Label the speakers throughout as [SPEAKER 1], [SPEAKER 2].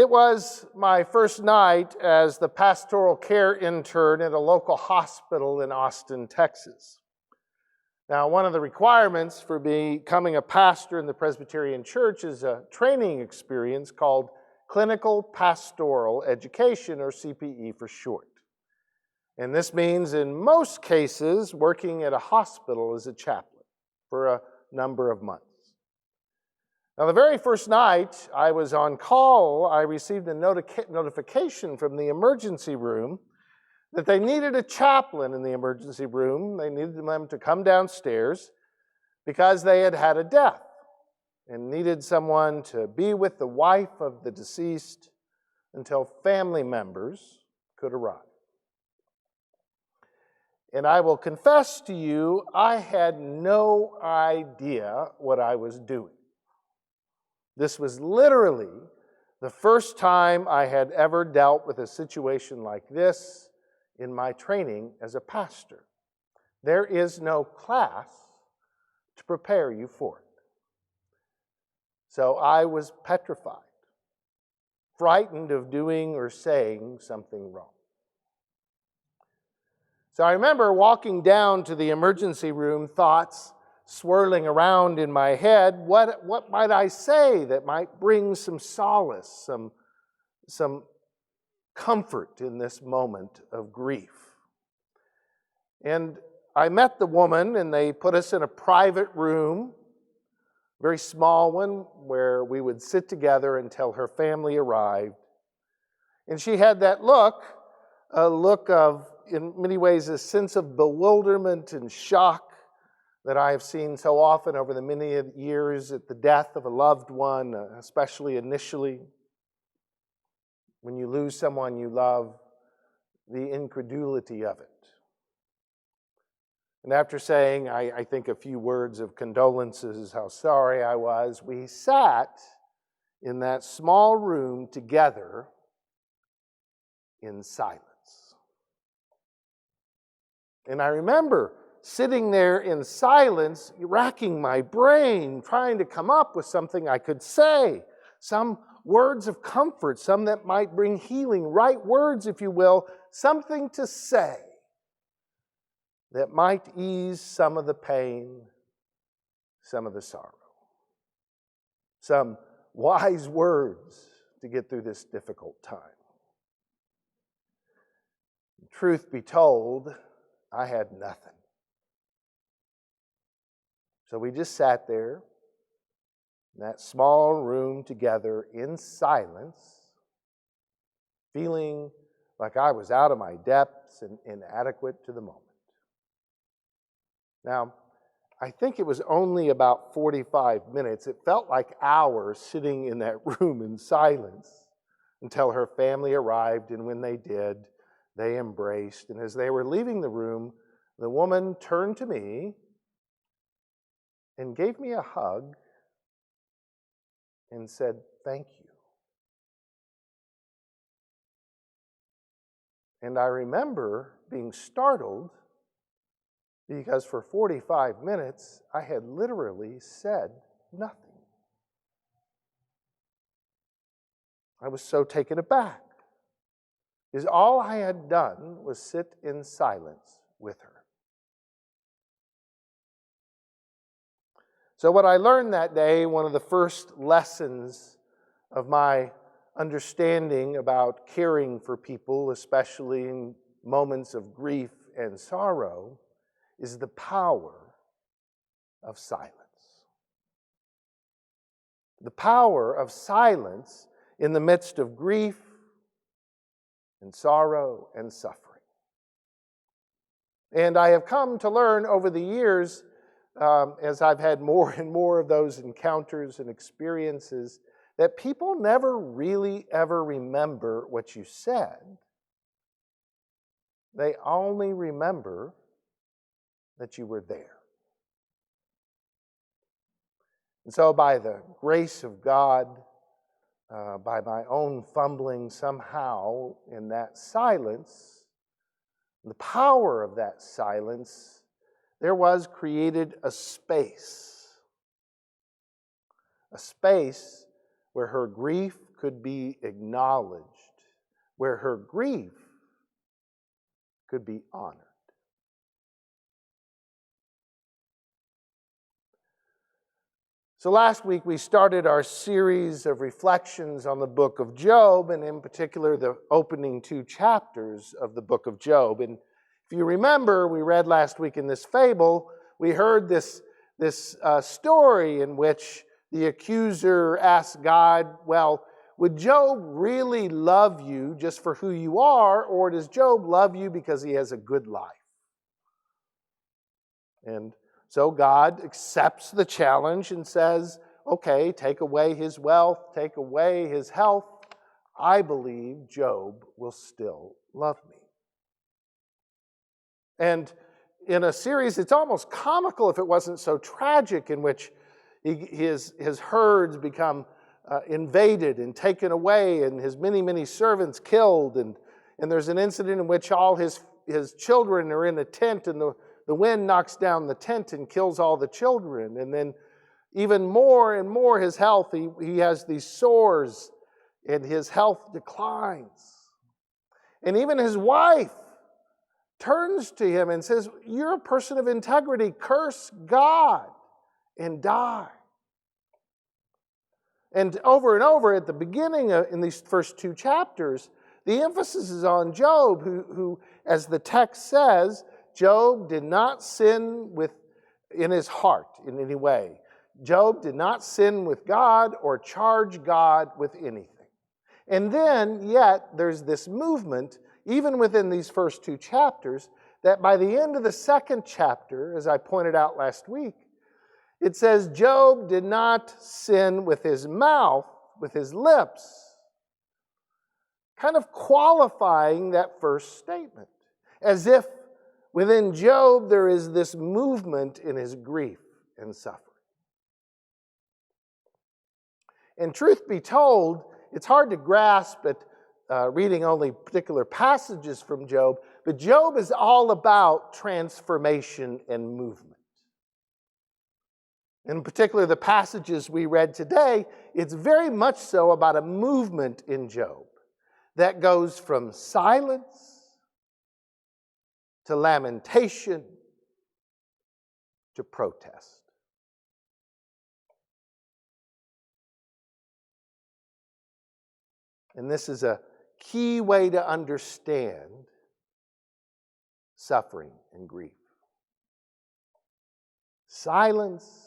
[SPEAKER 1] It was my first night as the pastoral care intern at a local hospital in Austin, Texas. Now, one of the requirements for becoming a pastor in the Presbyterian Church is a training experience called Clinical Pastoral Education, or CPE for short. And this means, in most cases, working at a hospital as a chaplain for a number of months. Now, the very first night I was on call, I received a notification from the emergency room that they needed a chaplain in the emergency room. They needed them to come downstairs because they had had a death and needed someone to be with the wife of the deceased until family members could arrive. And I will confess to you, I had no idea what I was doing. This was literally the first time I had ever dealt with a situation like this in my training as a pastor. There is no class to prepare you for it. So I was petrified, frightened of doing or saying something wrong. So I remember walking down to the emergency room, thoughts swirling around in my head. What might I say that might bring some solace, some comfort in this moment of grief? And I met the woman, and they put us in a private room, very small one, where we would sit together until her family arrived. And she had that look, a look of, in many ways, a sense of bewilderment and shock that I have seen so often over the many years at the death of a loved one, especially initially. When you lose someone you love, the incredulity of it. And after saying, I think, a few words of condolences, how sorry I was, we sat in that small room together in silence. And I remember sitting there in silence, racking my brain, trying to come up with something I could say, some words of comfort, some that might bring healing, right words, if you will, something to say that might ease some of the pain, some of the sorrow, some wise words to get through this difficult time. Truth be told, I had nothing. So we just sat there in that small room together in silence, feeling like I was out of my depths and inadequate to the moment. Now, I think it was only about 45 minutes. It felt like hours sitting in that room in silence until her family arrived, and when they did, they embraced. And as they were leaving the room, the woman turned to me and gave me a hug and said, "Thank you." And I remember being startled because for 45 minutes, I had literally said nothing. I was so taken aback, because all I had done was sit in silence with her. So what I learned that day, one of the first lessons of my understanding about caring for people, especially in moments of grief and sorrow, is the power of silence. The power of silence in the midst of grief and sorrow and suffering. And I have come to learn over the years, as I've had more and more of those encounters and experiences, that people never really ever remember what you said. They only remember that you were there. And so by the grace of God, by my own fumbling somehow in that silence, the power of that silence, there was created a space where her grief could be acknowledged, where her grief could be honored. So last week we started our series of reflections on the book of Job, and in particular the opening 2 chapters of the book of Job. And if you remember, we read last week in this fable, we heard this story in which the accuser asked God, well, would Job really love you just for who you are, or does Job love you because he has a good life? And so God accepts the challenge and says, okay, take away his wealth, take away his health. I believe Job will still love me. And in a series, it's almost comical if it wasn't so tragic, in which his herds become invaded and taken away, and his many, many servants killed. And there's an incident in which all his children are in a tent, and the wind knocks down the tent and kills all the children. And then even more and more his health, he has these sores and his health declines. And even his wife turns to him and says, you're a person of integrity, curse God and die. And over at the beginning in these first 2 chapters, the emphasis is on Job, who, as the text says, Job did not sin in his heart in any way. Job did not sin with God or charge God with anything. And then, yet, there's this movement, even within these first 2 chapters, that by the end of the 2nd chapter, as I pointed out last week, it says Job did not sin with his mouth, with his lips, kind of qualifying that first statement, as if within Job, there is this movement in his grief and suffering. And truth be told, it's hard to grasp at reading only particular passages from Job, but Job is all about transformation and movement. In particular, the passages we read today, it's very much so about a movement in Job that goes from silence to lamentation, to protest. And this is a key way to understand suffering and grief. Silence,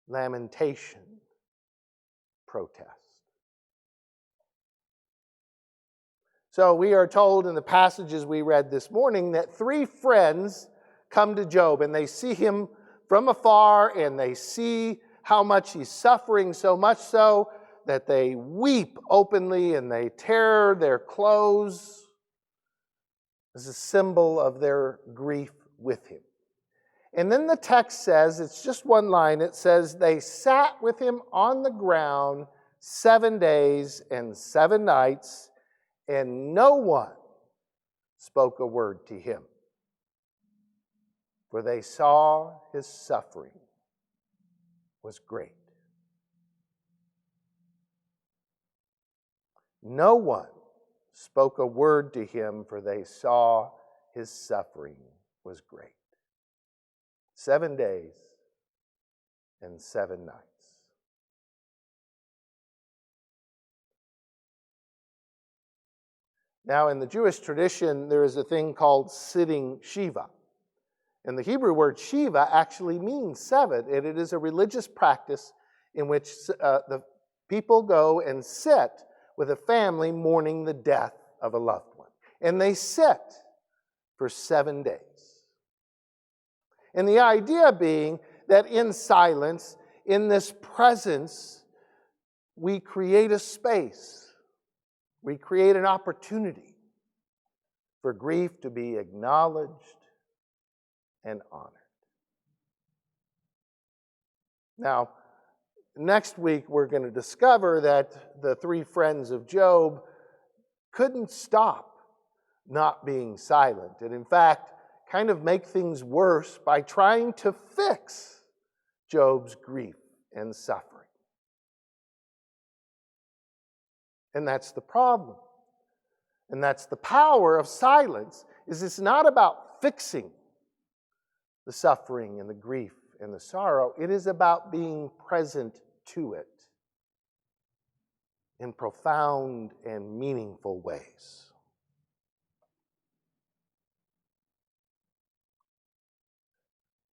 [SPEAKER 1] lamentation, protest. So we are told in the passages we read this morning that 3 friends come to Job, and they see him from afar, and they see how much he's suffering, so much so that they weep openly and they tear their clothes as a symbol of their grief with him. And then the text says, it's just one line, it says, they sat with him on the ground 7 days and 7 nights, and no one spoke a word to him, for they saw his suffering was great. No one spoke a word to him, for they saw his suffering was great. 7 days and 7 nights. Now, in the Jewish tradition, there is a thing called sitting Shiva. And the Hebrew word Shiva actually means 7, and it is a religious practice in which the people go and sit with a family mourning the death of a loved one. And they sit for 7 days. And the idea being that in silence, in this presence, we create a space. We create an opportunity for grief to be acknowledged and honored. Now, next week we're going to discover that the 3 friends of Job couldn't stop not being silent, and in fact, kind of make things worse by trying to fix Job's grief and suffering. And that's the problem. And that's the power of silence, is it's not about fixing the suffering and the grief and the sorrow. It is about being present to it in profound and meaningful ways.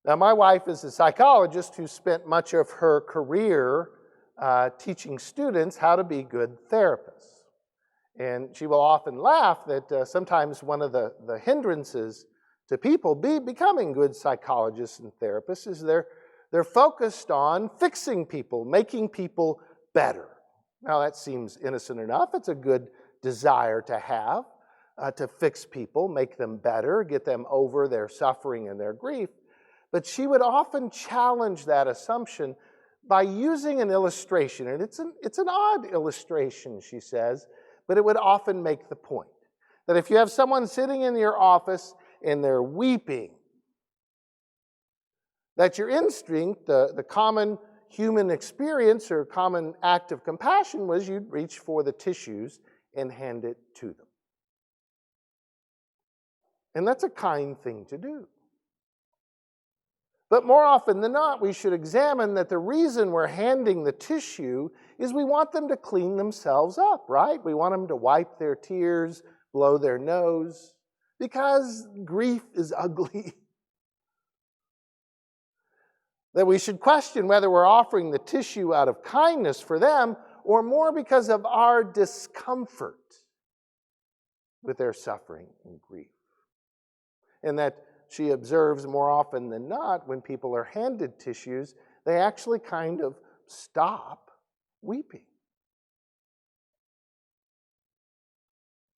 [SPEAKER 1] Now, my wife is a psychologist who spent much of her career teaching students how to be good therapists. And she will often laugh that sometimes one of the hindrances to people becoming good psychologists and therapists is they're focused on fixing people, making people better. Now, that seems innocent enough. It's a good desire to have, to fix people, make them better, get them over their suffering and their grief. But she would often challenge that assumption by using an illustration. And it's an odd illustration, she says, but it would often make the point that if you have someone sitting in your office and they're weeping, that your instinct, the common human experience or common act of compassion was you'd reach for the tissues and hand it to them. And that's a kind thing to do. But more often than not, we should examine that the reason we're handing the tissue is we want them to clean themselves up, right? We want them to wipe their tears, blow their nose, because grief is ugly. That we should question whether we're offering the tissue out of kindness for them or more because of our discomfort with their suffering and grief. And that she observes more often than not, when people are handed tissues, they actually kind of stop weeping.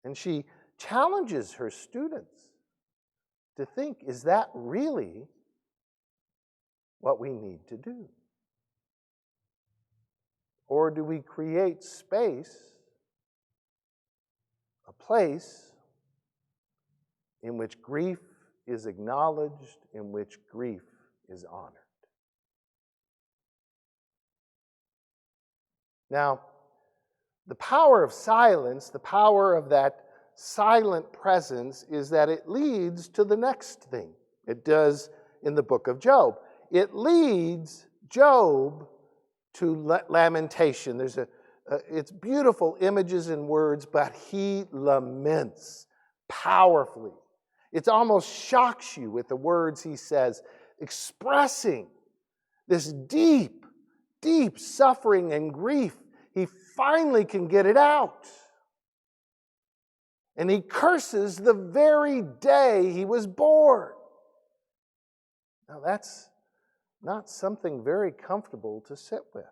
[SPEAKER 1] And she challenges her students to think, is that really what we need to do? Or do we create space, a place in which grief is acknowledged, in which grief is honored? Now, the power of silence, the power of that silent presence, is that it leads to the next thing. It does in the book of Job. It leads Job to lamentation. It's beautiful images and words, but he laments powerfully. It almost shocks you with the words he says, expressing this deep, deep suffering and grief. He finally can get it out. And he curses the very day he was born. Now, that's not something very comfortable to sit with.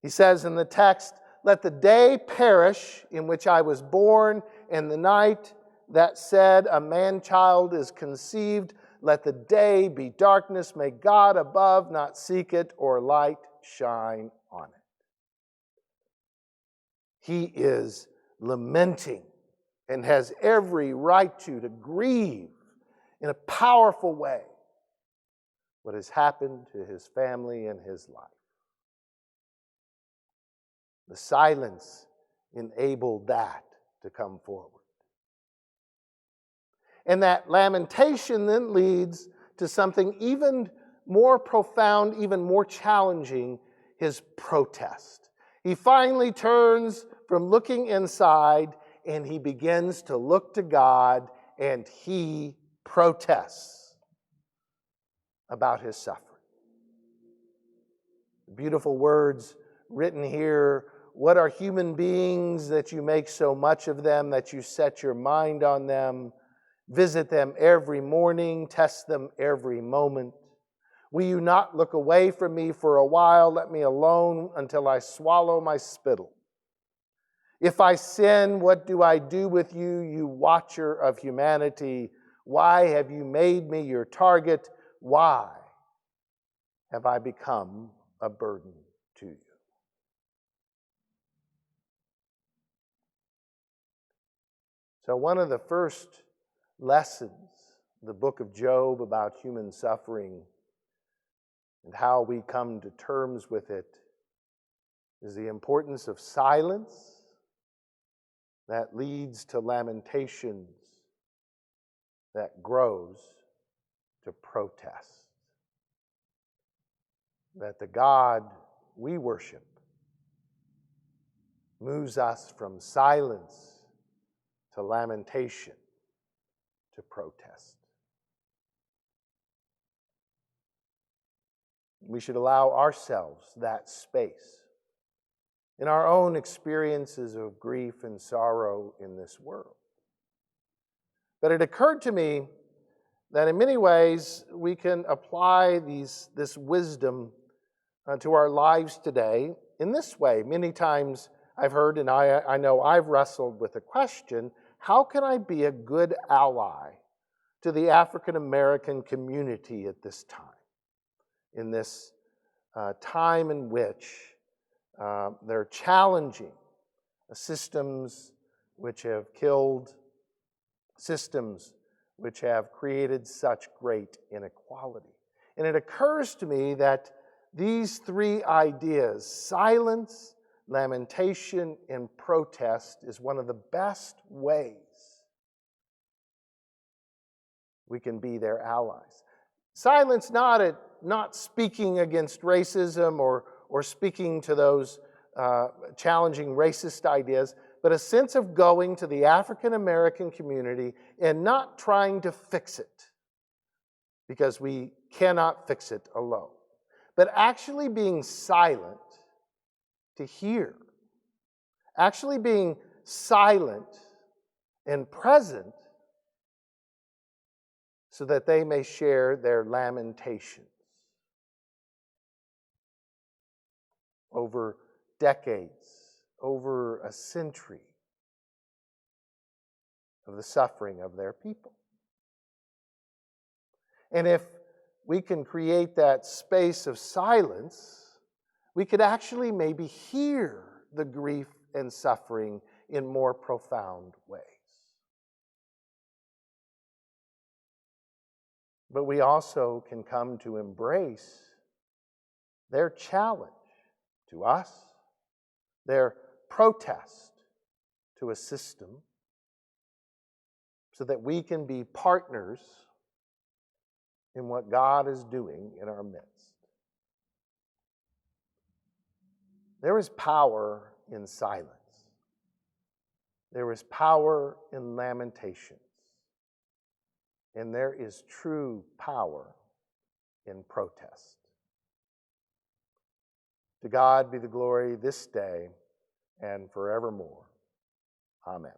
[SPEAKER 1] He says in the text, "Let the day perish in which I was born, and the night that said a man-child is conceived. Let the day be darkness. May God above not seek it, or light shine on it." He is lamenting and has every right to grieve in a powerful way what has happened to his family and his life. The silence enabled that to come forward. And that lamentation then leads to something even more profound, even more challenging, his protest. He finally turns from looking inside and he begins to look to God, and he protests about his suffering. Beautiful words written here. What are human beings that you make so much of them, that you set your mind on them? Visit them every morning, test them every moment. Will you not look away from me for a while? Let me alone until I swallow my spittle. If I sin, what do I do with you, you watcher of humanity? Why have you made me your target? Why have I become a burden to you? So one of the first lessons, the book of Job, about human suffering and how we come to terms with it, is the importance of silence that leads to lamentations that grows to protest. That the God we worship moves us from silence to lamentation to protest. We should allow ourselves that space in our own experiences of grief and sorrow in this world. But it occurred to me that in many ways we can apply this wisdom to our lives today in this way. Many times I've heard, and I know I've wrestled with the question, how can I be a good ally to the African American community at this time? In this time in which they're challenging systems which have killed, systems which have created such great inequality. And it occurs to me that these three ideas, silence, lamentation, and protest, is one of the best ways we can be their allies. Silence, not speaking against racism or speaking to those challenging racist ideas, but a sense of going to the African American community and not trying to fix it, because we cannot fix it alone, but actually being silent to hear, actually being silent and present so that they may share their lamentations over decades, over a century of the suffering of their people. And if we can create that space of silence, we could actually maybe hear the grief and suffering in more profound ways. But we also can come to embrace their challenge to us, their protest to a system, so that we can be partners in what God is doing in our midst. There is power in silence. There is power in lamentations. And there is true power in protest. To God be the glory this day and forevermore. Amen.